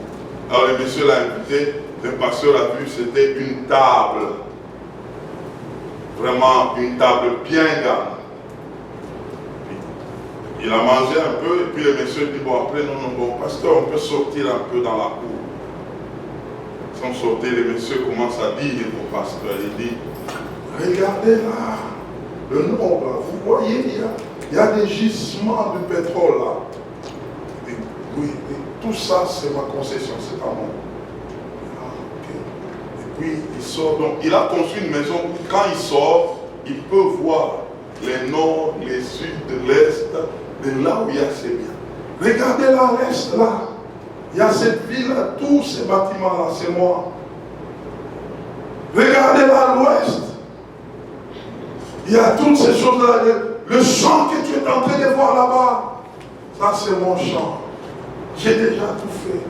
Alors, le monsieur l'a invité. Le pasteur a vu, c'était une table. Vraiment une table bien garnie. Il a mangé un peu, et puis le monsieur dit, bon après, non, bon, pasteur, on peut sortir un peu dans la cour. Sans sortir, le monsieur commence à dire au pasteur, il dit, regardez là, le nord là, vous voyez, il y a des gisements de pétrole là. Et, oui, et tout ça, c'est ma concession, c'est pas moi. Et puis, il sort, donc il a construit une maison où quand il sort, il peut voir les nord, les sud, l'est, de là où il y a ces biens. Regardez là, à l'est, là. Il y a cette ville-là, tous ces bâtiments-là, c'est moi. Regardez là, à l'ouest. Il y a toutes ces choses-là. Le champ que tu es en train de voir là-bas, ça c'est mon champ. J'ai déjà tout fait.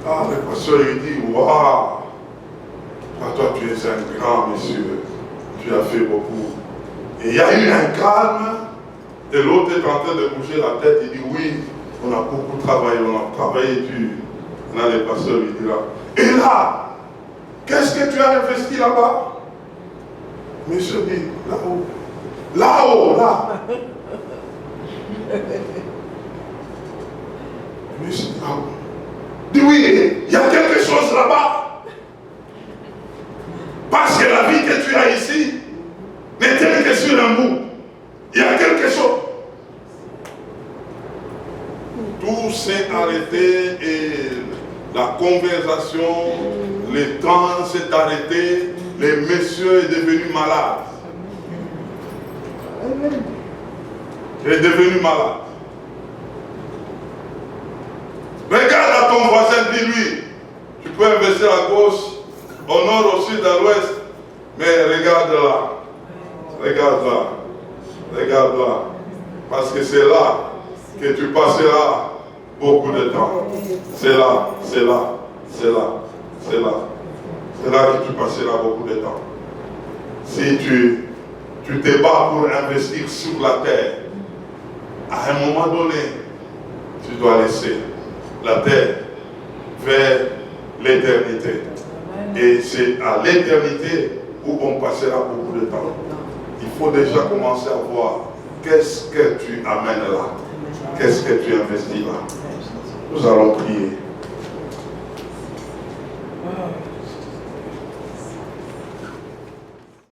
Ah, le pasteur lui dit, waouh. Toi, tu es un grand monsieur. Tu as fait beaucoup. Et il y a eu un calme. Et l'autre est en train de bouger la tête. Il dit, oui, on a beaucoup travaillé. On a travaillé dur. Là, le pasteur lui dit là. Et là, qu'est-ce que tu as investi là-bas? Monsieur dit, là-haut. Là-haut, là. Monsieur dit, là-haut. Dit, oui, il y a quelque chose là-bas. Parce que la vie que tu as ici n'est-elle que sur un bout. Il y a quelque chose. Tout s'est arrêté et la conversation, le temps s'est arrêté. Le monsieur est devenu malade. Il est devenu malade. Regarde à ton voisin, dis-lui, tu peux investir à gauche, au nord, au sud, à l'ouest, mais regarde là. Regarde là. Regarde là. Parce que c'est là que tu passeras beaucoup de temps. C'est là, c'est là, c'est là, c'est là. C'est là que tu passeras beaucoup de temps. Si tu te bats pour investir sur la terre, à un moment donné, tu dois laisser la terre vers l'éternité. Et c'est à l'éternité où on passera beaucoup de temps. Il faut déjà commencer à voir qu'est-ce que tu amènes là. Qu'est-ce que tu investis là. Nous allons prier.